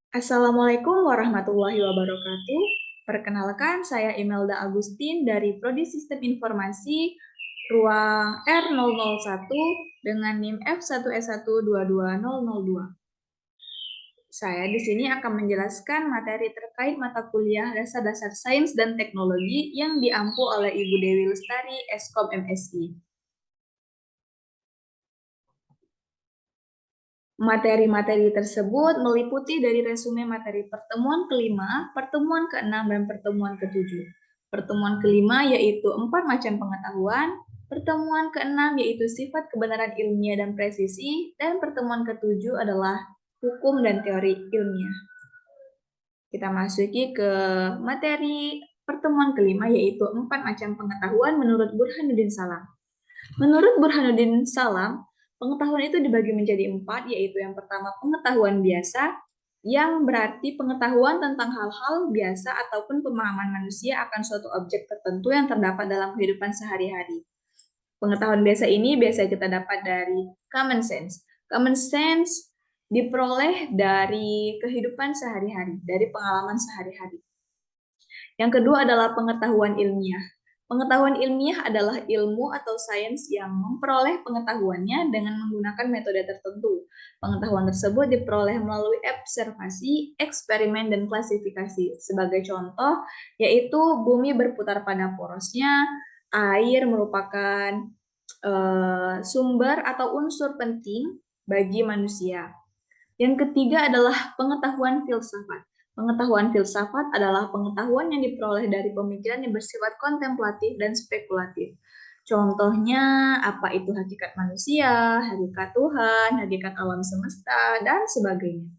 Assalamualaikum warahmatullahi wabarakatuh. Perkenalkan, saya Imelda Agustin dari Prodi Sistem Informasi ruang R001 dengan NIM F1S1222002. Saya di sini akan menjelaskan materi terkait mata kuliah Dasar-Dasar Sains dan Teknologi yang diampu oleh Ibu Dewi Lestari, Eskom MSI. Materi-materi tersebut meliputi dari resume materi pertemuan kelima, pertemuan keenam, dan pertemuan ketujuh. Pertemuan kelima yaitu 4 macam pengetahuan, pertemuan keenam yaitu sifat kebenaran ilmiah dan presisi, dan pertemuan ketujuh adalah hukum dan teori ilmiah. Kita masuki ke materi pertemuan kelima yaitu 4 macam pengetahuan menurut Burhanuddin Salam. Menurut Burhanuddin Salam, pengetahuan itu dibagi menjadi 4, yaitu yang pertama pengetahuan biasa, yang berarti pengetahuan tentang hal-hal biasa ataupun pemahaman manusia akan suatu objek tertentu yang terdapat dalam kehidupan sehari-hari. Pengetahuan biasa ini biasa kita dapat dari common sense. Common sense diperoleh dari kehidupan sehari-hari, dari pengalaman sehari-hari. Yang kedua adalah pengetahuan ilmiah. Pengetahuan ilmiah adalah ilmu atau sains yang memperoleh pengetahuannya dengan menggunakan metode tertentu. Pengetahuan tersebut diperoleh melalui observasi, eksperimen, dan klasifikasi. Sebagai contoh, yaitu bumi berputar pada porosnya, air merupakan sumber atau unsur penting bagi manusia. Yang ketiga adalah pengetahuan filsafat. Pengetahuan filsafat adalah pengetahuan yang diperoleh dari pemikiran yang bersifat kontemplatif dan spekulatif. Contohnya, apa itu hakikat manusia, hakikat Tuhan, hakikat alam semesta, dan sebagainya.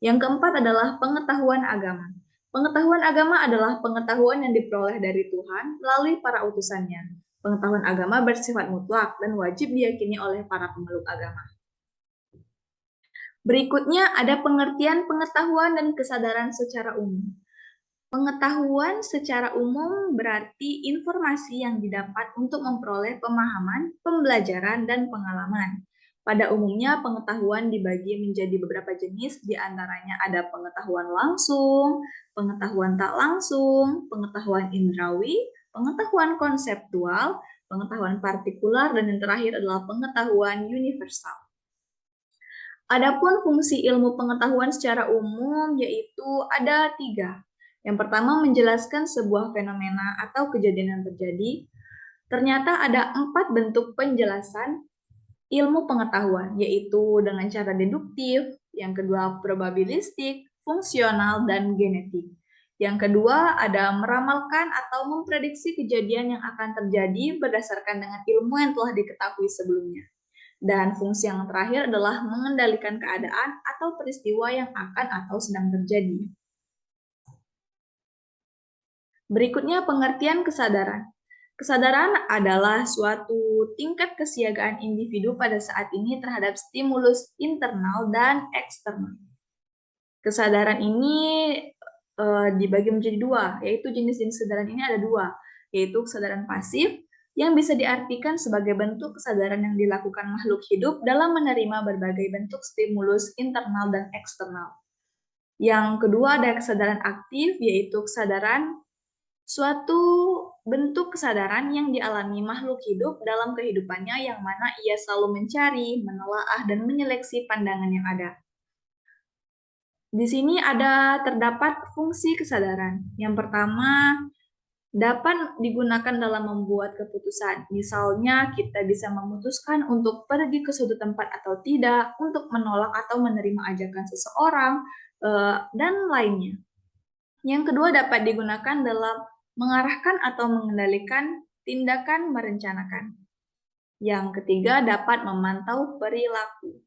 Yang keempat adalah pengetahuan agama. Pengetahuan agama adalah pengetahuan yang diperoleh dari Tuhan melalui para utusannya. Pengetahuan agama bersifat mutlak dan wajib diyakini oleh para pemeluk agama. Berikutnya ada pengertian pengetahuan dan kesadaran secara umum. Pengetahuan secara umum berarti informasi yang didapat untuk memperoleh pemahaman, pembelajaran, dan pengalaman. Pada umumnya, pengetahuan dibagi menjadi beberapa jenis, di antaranya ada pengetahuan langsung, pengetahuan tak langsung, pengetahuan indrawi, pengetahuan konseptual, pengetahuan partikular, dan yang terakhir adalah pengetahuan universal. Adapun fungsi ilmu pengetahuan secara umum yaitu ada 3. Yang pertama menjelaskan sebuah fenomena atau kejadian yang terjadi. Ternyata ada 4 bentuk penjelasan ilmu pengetahuan, yaitu dengan cara deduktif, yang kedua probabilistik, fungsional, dan genetik. Yang kedua ada meramalkan atau memprediksi kejadian yang akan terjadi berdasarkan dengan ilmu yang telah diketahui sebelumnya. Dan fungsi yang terakhir adalah mengendalikan keadaan atau peristiwa yang akan atau sedang terjadi. Berikutnya pengertian kesadaran. Kesadaran adalah suatu tingkat kesiagaan individu pada saat ini terhadap stimulus internal dan eksternal. Kesadaran ini dibagi menjadi 2, yaitu jenis-jenis kesadaran ini ada 2, yaitu kesadaran pasif yang bisa diartikan sebagai bentuk kesadaran yang dilakukan makhluk hidup dalam menerima berbagai bentuk stimulus internal dan eksternal. Yang kedua ada kesadaran aktif, yaitu kesadaran suatu bentuk kesadaran yang dialami makhluk hidup dalam kehidupannya yang mana ia selalu mencari, menelaah, dan menyeleksi pandangan yang ada. Di sini terdapat fungsi kesadaran. Yang pertama, dapat digunakan dalam membuat keputusan. Misalnya, kita bisa memutuskan untuk pergi ke suatu tempat atau tidak, untuk menolak atau menerima ajakan seseorang, dan lainnya. Yang kedua, dapat digunakan dalam mengarahkan atau mengendalikan tindakan merencanakan. Yang ketiga, dapat memantau perilaku.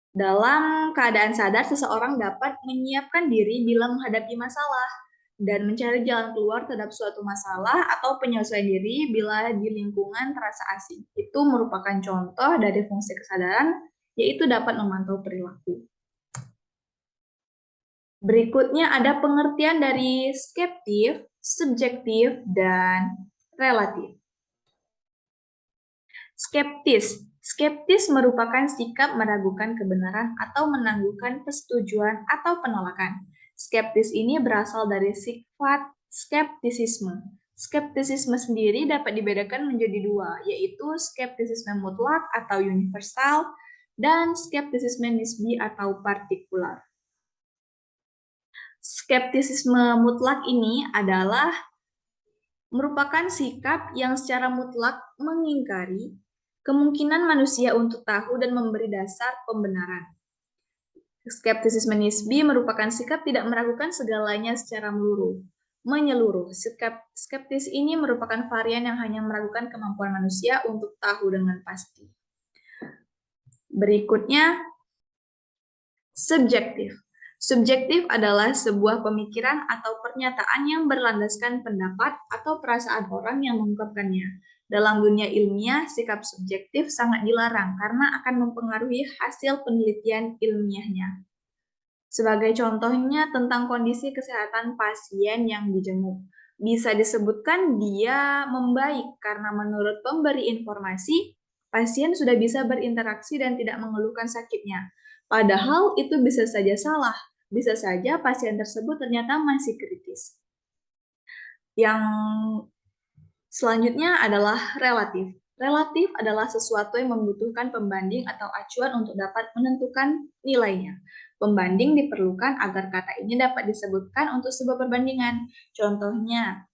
Dalam keadaan sadar, seseorang dapat menyiapkan diri bila menghadapi masalah dan mencari jalan keluar terhadap suatu masalah atau penyesuaian diri bila di lingkungan terasa asing. Itu merupakan contoh dari fungsi kesadaran, yaitu dapat memantau perilaku. Berikutnya ada pengertian dari skeptif, subjektif, dan relatif. Skeptis. Skeptis merupakan sikap meragukan kebenaran atau menangguhkan persetujuan atau penolakan. Skeptis ini berasal dari sifat skeptisisme. Skeptisisme sendiri dapat dibedakan menjadi dua, yaitu skeptisisme mutlak atau universal dan skeptisisme nisbi atau partikular. Skeptisisme mutlak ini adalah merupakan sikap yang secara mutlak mengingkari kemungkinan manusia untuk tahu dan memberi dasar pembenaran. Skeptisisme nisbi merupakan sikap tidak meragukan segalanya secara menyeluruh. Sikap skeptis ini merupakan varian yang hanya meragukan kemampuan manusia untuk tahu dengan pasti. Berikutnya, subjektif. Subjektif adalah sebuah pemikiran atau pernyataan yang berlandaskan pendapat atau perasaan orang yang mengungkapkannya. Dalam dunia ilmiah, sikap subjektif sangat dilarang karena akan mempengaruhi hasil penelitian ilmiahnya. Sebagai contohnya tentang kondisi kesehatan pasien yang dijenguk. Bisa disebutkan dia membaik karena menurut pemberi informasi, pasien sudah bisa berinteraksi dan tidak mengeluhkan sakitnya. Padahal itu bisa saja salah. Bisa saja pasien tersebut ternyata masih kritis. Yang selanjutnya adalah relatif. Relatif adalah sesuatu yang membutuhkan pembanding atau acuan untuk dapat menentukan nilainya. Pembanding diperlukan agar kata ini dapat disebutkan untuk sebuah perbandingan. Contohnya,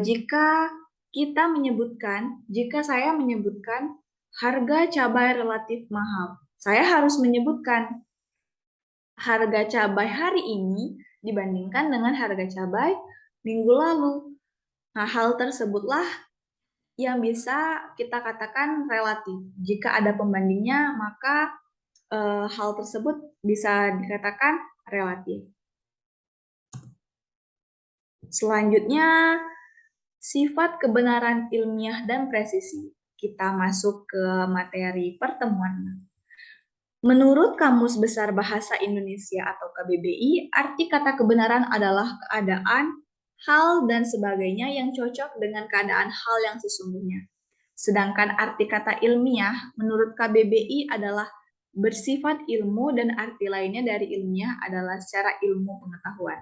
jika saya menyebutkan harga cabai relatif mahal, saya harus menyebutkan harga cabai hari ini dibandingkan dengan harga cabai minggu lalu. Nah, hal tersebutlah yang bisa kita katakan relatif. Jika ada pembandingnya, maka hal tersebut bisa dikatakan relatif. Selanjutnya, sifat kebenaran ilmiah dan presisi. Kita masuk ke materi pertemuan. Menurut Kamus Besar Bahasa Indonesia atau KBBI, arti kata kebenaran adalah keadaan, hal, dan sebagainya yang cocok dengan keadaan hal yang sesungguhnya. Sedangkan arti kata ilmiah menurut KBBI adalah bersifat ilmu dan arti lainnya dari ilmiah adalah secara ilmu pengetahuan.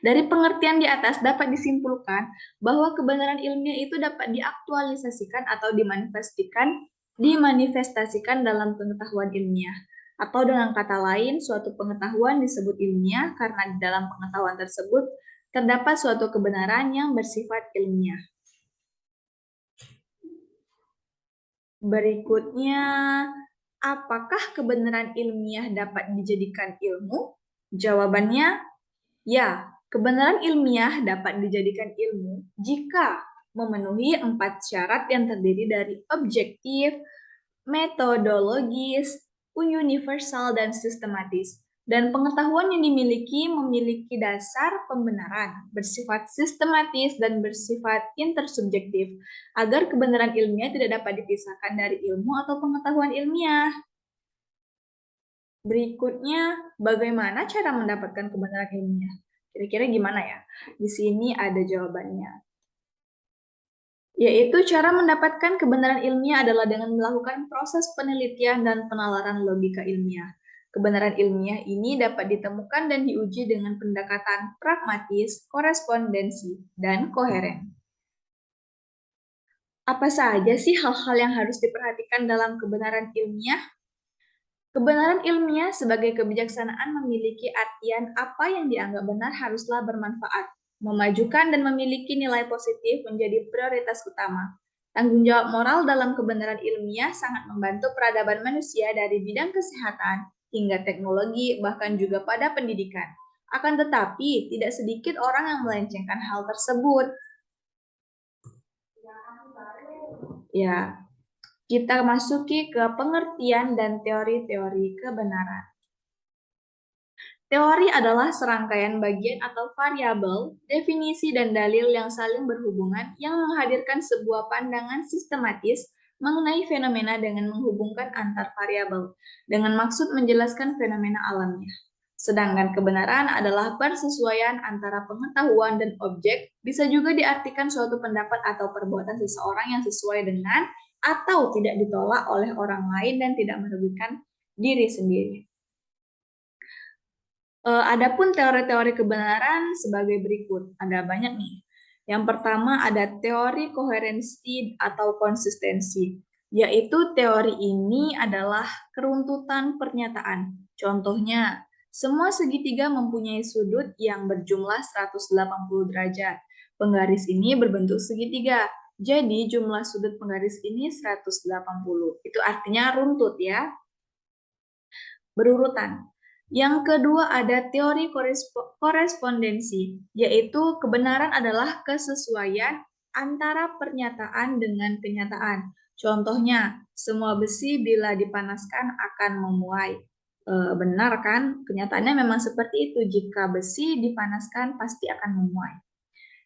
Dari pengertian di atas dapat disimpulkan bahwa kebenaran ilmiah itu dapat diaktualisasikan atau dimanifestasikan dalam pengetahuan ilmiah. Atau dengan kata lain, suatu pengetahuan disebut ilmiah karena di dalam pengetahuan tersebut terdapat suatu kebenaran yang bersifat ilmiah. Berikutnya, apakah kebenaran ilmiah dapat dijadikan ilmu? Jawabannya, ya. Kebenaran ilmiah dapat dijadikan ilmu jika memenuhi 4 syarat yang terdiri dari objektif, metodologis, universal, dan sistematis. Dan pengetahuan yang memiliki dasar pembenaran, bersifat sistematis, dan bersifat intersubjektif, agar kebenaran ilmiah tidak dapat dipisahkan dari ilmu atau pengetahuan ilmiah. Berikutnya, bagaimana cara mendapatkan kebenaran ilmiah? Kira-kira gimana ya? Di sini ada jawabannya. Yaitu cara mendapatkan kebenaran ilmiah adalah dengan melakukan proses penelitian dan penalaran logika ilmiah. Kebenaran ilmiah ini dapat ditemukan dan diuji dengan pendekatan pragmatis, korespondensi, dan koheren. Apa saja sih hal-hal yang harus diperhatikan dalam kebenaran ilmiah? Kebenaran ilmiah sebagai kebijaksanaan memiliki artian apa yang dianggap benar haruslah bermanfaat, memajukan dan memiliki nilai positif menjadi prioritas utama. Tanggung jawab moral dalam kebenaran ilmiah sangat membantu peradaban manusia dari bidang kesehatan hingga teknologi, bahkan juga pada pendidikan. Akan tetapi, tidak sedikit orang yang melencengkan hal tersebut. Ya, kita masuki ke pengertian dan teori-teori kebenaran. Teori adalah serangkaian bagian atau variabel, definisi, dan dalil yang saling berhubungan yang menghadirkan sebuah pandangan sistematis mengenai fenomena dengan menghubungkan antar variabel, dengan maksud menjelaskan fenomena alamiah. Sedangkan kebenaran adalah persesuaian antara pengetahuan dan objek, bisa juga diartikan suatu pendapat atau perbuatan seseorang yang sesuai dengan atau tidak ditolak oleh orang lain dan tidak merugikan diri sendiri. Adapun teori-teori kebenaran sebagai berikut, ada banyak nih. Yang pertama ada teori koherensi atau konsistensi, yaitu teori ini adalah keruntutan pernyataan. Contohnya, semua segitiga mempunyai sudut yang berjumlah 180 derajat. Penggaris ini berbentuk segitiga, jadi jumlah sudut penggaris ini 180. Itu artinya runtut ya, berurutan. Yang kedua ada teori korespondensi, yaitu kebenaran adalah kesesuaian antara pernyataan dengan kenyataan. Contohnya, semua besi bila dipanaskan akan memuai. Benar kan? Kenyataannya memang seperti itu. Jika besi dipanaskan pasti akan memuai.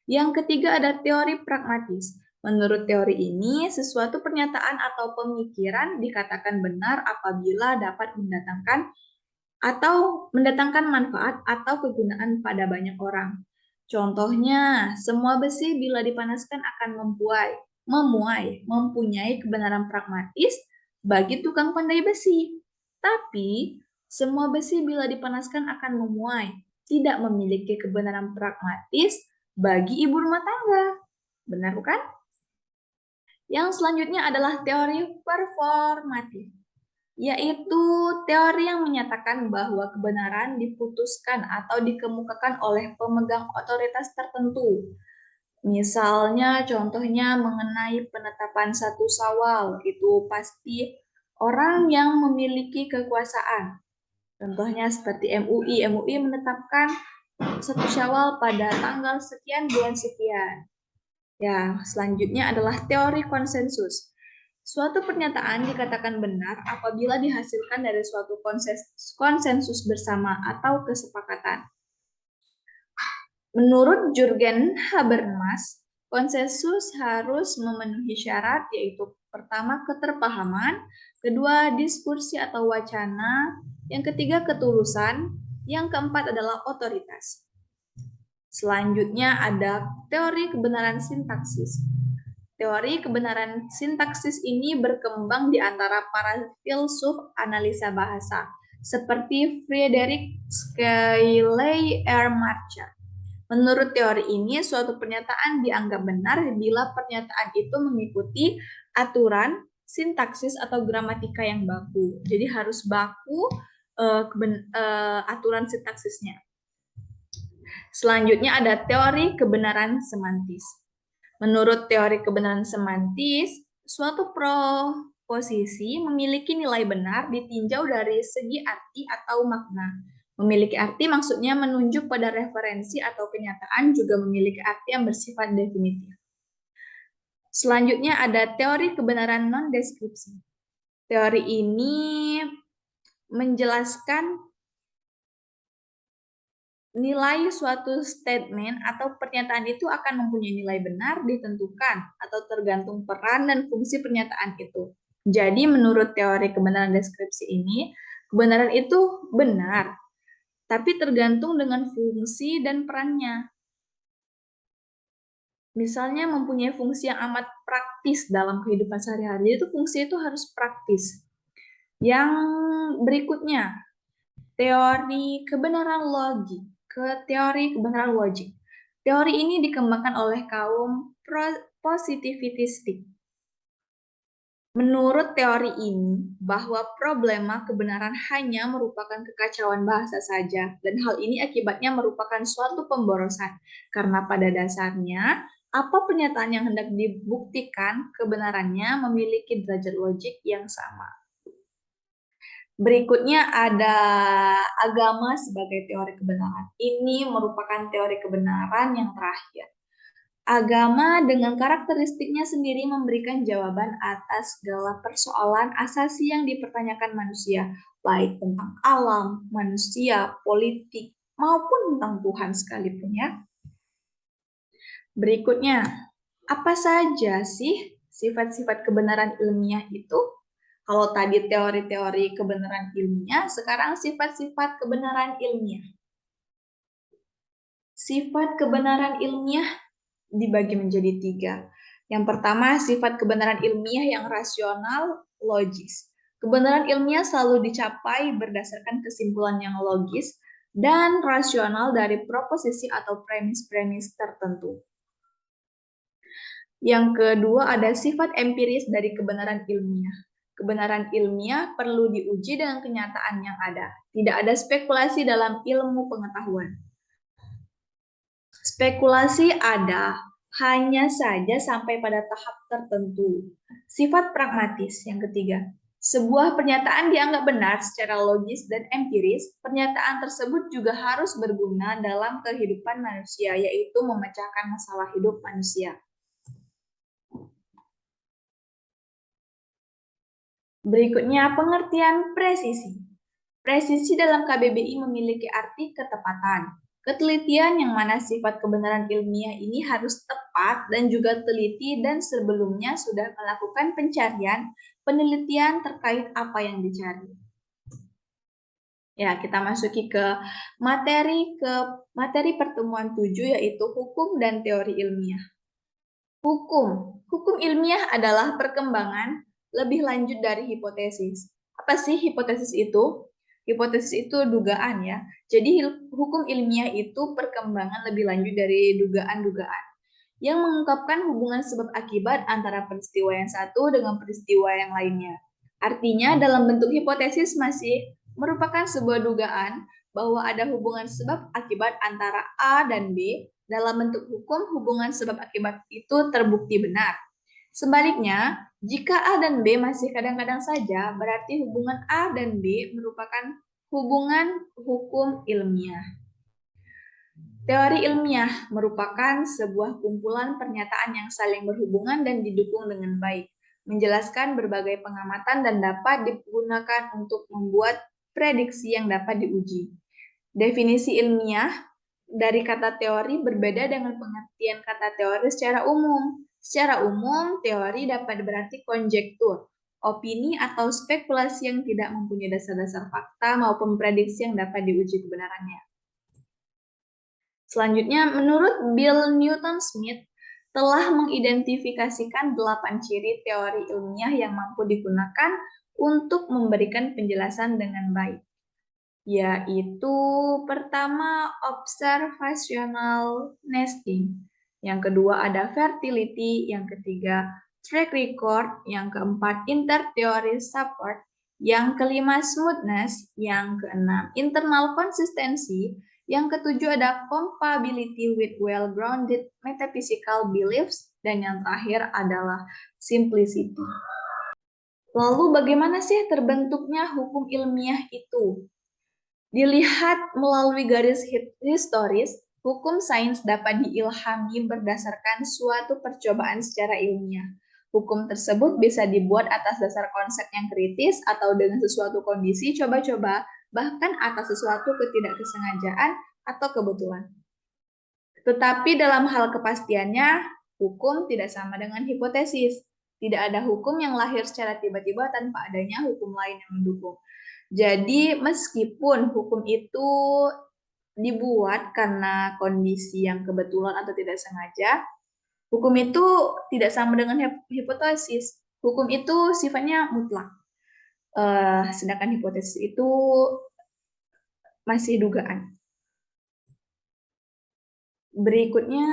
Yang ketiga ada teori pragmatis. Menurut teori ini, sesuatu pernyataan atau pemikiran dikatakan benar apabila dapat mendatangkan manfaat atau kegunaan pada banyak orang. Contohnya, semua besi bila dipanaskan akan mempunyai kebenaran pragmatis bagi tukang pandai besi. Tapi, semua besi bila dipanaskan akan memuai, tidak memiliki kebenaran pragmatis bagi ibu rumah tangga. Benar bukan? Yang selanjutnya adalah teori performatif, yaitu teori yang menyatakan bahwa kebenaran diputuskan atau dikemukakan oleh pemegang otoritas tertentu. Misalnya, contohnya mengenai penetapan satu Syawal, itu pasti orang yang memiliki kekuasaan. Contohnya seperti MUI menetapkan satu Syawal pada tanggal sekian bulan sekian. Ya, selanjutnya adalah teori konsensus. Suatu pernyataan dikatakan benar apabila dihasilkan dari suatu konsensus bersama atau kesepakatan. Menurut Jürgen Habermas, konsensus harus memenuhi syarat, yaitu pertama keterpahaman, kedua diskusi atau wacana, yang ketiga ketulusan, yang keempat adalah otoritas. Selanjutnya ada teori kebenaran sintaksis. Teori kebenaran sintaksis ini berkembang di antara para filsuf analisa bahasa, seperti Friedrich Schleiermacher. Menurut teori ini, suatu pernyataan dianggap benar bila pernyataan itu mengikuti aturan sintaksis atau gramatika yang baku. Jadi harus baku aturan sintaksisnya. Selanjutnya ada teori kebenaran semantis. Menurut teori kebenaran semantis, suatu proposisi memiliki nilai benar ditinjau dari segi arti atau makna. Memiliki arti maksudnya menunjuk pada referensi atau kenyataan, juga memiliki arti yang bersifat definitif. Selanjutnya ada teori kebenaran non-deskripsi. Teori ini menjelaskan nilai suatu statement atau pernyataan itu akan mempunyai nilai benar ditentukan atau tergantung peran dan fungsi pernyataan itu. Jadi menurut teori kebenaran deskripsi ini, kebenaran itu benar, tapi tergantung dengan fungsi dan perannya. Misalnya mempunyai fungsi yang amat praktis dalam kehidupan sehari-hari, itu fungsi itu harus praktis. Yang berikutnya, teori kebenaran logik. Teori kebenaran logik. Teori ini dikembangkan oleh kaum positivistik. Menurut teori ini, bahwa problema kebenaran hanya merupakan kekacauan bahasa saja, dan hal ini akibatnya merupakan suatu pemborosan, karena pada dasarnya, apa pernyataan yang hendak dibuktikan kebenarannya memiliki derajat logik yang sama. Berikutnya ada agama sebagai teori kebenaran. Ini merupakan teori kebenaran yang terakhir. Agama dengan karakteristiknya sendiri memberikan jawaban atas segala persoalan asasi yang dipertanyakan manusia, baik tentang alam, manusia, politik, maupun tentang Tuhan sekalipun ya. Berikutnya, apa saja sih sifat-sifat kebenaran ilmiah itu? Kalau tadi teori-teori kebenaran ilmiah, sekarang sifat-sifat kebenaran ilmiah. Sifat kebenaran ilmiah dibagi menjadi 3. Yang pertama, sifat kebenaran ilmiah yang rasional, logis. Kebenaran ilmiah selalu dicapai berdasarkan kesimpulan yang logis dan rasional dari proposisi atau premis-premis tertentu. Yang kedua, ada sifat empiris dari kebenaran ilmiah. Kebenaran ilmiah perlu diuji dengan kenyataan yang ada. Tidak ada spekulasi dalam ilmu pengetahuan. Spekulasi ada, hanya saja sampai pada tahap tertentu. Sifat pragmatis yang ketiga. Sebuah pernyataan dianggap benar secara logis dan empiris, pernyataan tersebut juga harus berguna dalam kehidupan manusia, yaitu memecahkan masalah hidup manusia. Berikutnya, pengertian presisi. Presisi dalam KBBI memiliki arti ketepatan. Ketelitian yang mana sifat kebenaran ilmiah ini harus tepat dan juga teliti dan sebelumnya sudah melakukan pencarian, penelitian terkait apa yang dicari. Ya, kita masuki ke materi pertemuan 7 yaitu hukum dan teori ilmiah. Hukum ilmiah adalah perkembangan lebih lanjut dari hipotesis. Apa sih hipotesis itu? Hipotesis itu dugaan ya. Jadi hukum ilmiah itu perkembangan lebih lanjut dari dugaan-dugaan yang mengungkapkan hubungan sebab akibat antara peristiwa yang satu dengan peristiwa yang lainnya. Artinya dalam bentuk hipotesis masih merupakan sebuah dugaan bahwa ada hubungan sebab akibat antara A dan B. Dalam bentuk hukum, hubungan sebab akibat itu terbukti benar. Sebaliknya, jika A dan B masih kadang-kadang saja, berarti hubungan A dan B merupakan hubungan hukum ilmiah. Teori ilmiah merupakan sebuah kumpulan pernyataan yang saling berhubungan dan didukung dengan baik, menjelaskan berbagai pengamatan dan dapat digunakan untuk membuat prediksi yang dapat diuji. Definisi ilmiah dari kata teori berbeda dengan pengertian kata teori secara umum. Secara umum, teori dapat berarti konjektur, opini atau spekulasi yang tidak mempunyai dasar-dasar fakta maupun prediksi yang dapat diuji kebenarannya. Selanjutnya, menurut Bill Newton Smith, telah mengidentifikasikan 8 ciri teori ilmiah yang mampu digunakan untuk memberikan penjelasan dengan baik. Yaitu pertama, observational nesting. Yang kedua ada fertility, yang ketiga track record, yang keempat inter-theory support, yang kelima smoothness, yang keenam internal consistency, yang ketujuh ada compatibility with well-grounded metaphysical beliefs, dan yang terakhir adalah simplicity. Lalu bagaimana sih terbentuknya hukum ilmiah itu? Dilihat melalui garis historis, hukum sains dapat diilhami berdasarkan suatu percobaan secara ilmiah. Hukum tersebut bisa dibuat atas dasar konsep yang kritis atau dengan sesuatu kondisi coba-coba, bahkan atas sesuatu ketidaksengajaan atau kebetulan. Tetapi dalam hal kepastiannya, hukum tidak sama dengan hipotesis. Tidak ada hukum yang lahir secara tiba-tiba tanpa adanya hukum lain yang mendukung. Jadi meskipun hukum itu dibuat karena kondisi yang kebetulan atau tidak sengaja, hukum itu tidak sama dengan hipotesis. Hukum itu sifatnya mutlak. Sedangkan hipotesis itu masih dugaan. Berikutnya,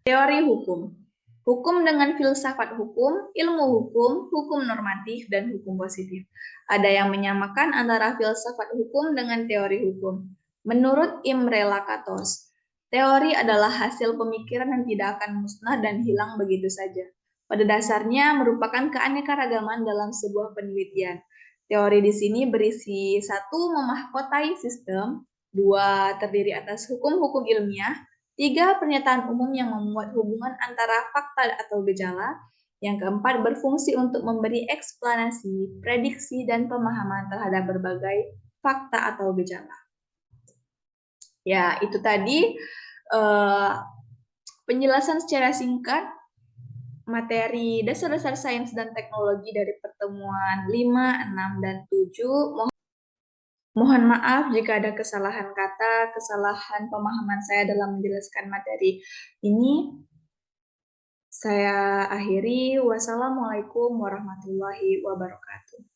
teori hukum. Hukum dengan filsafat hukum, ilmu hukum, hukum normatif, dan hukum positif. Ada yang menyamakan antara filsafat hukum dengan teori hukum. Menurut Imre Lakatos, teori adalah hasil pemikiran yang tidak akan musnah dan hilang begitu saja. Pada dasarnya merupakan keanekaragaman dalam sebuah penelitian. Teori di sini berisi 1. Memahkotai sistem, 2. Terdiri atas hukum-hukum ilmiah, 3. Pernyataan umum yang memuat hubungan antara fakta atau gejala. Yang keempat, berfungsi untuk memberi eksplanasi, prediksi, dan pemahaman terhadap berbagai fakta atau gejala. Ya, itu tadi penjelasan secara singkat materi dasar-dasar sains dan teknologi dari pertemuan 5, 6, dan 7. Mohon maaf jika ada kesalahan kata, kesalahan pemahaman saya dalam menjelaskan materi ini. Saya akhiri, wassalamualaikum warahmatullahi wabarakatuh.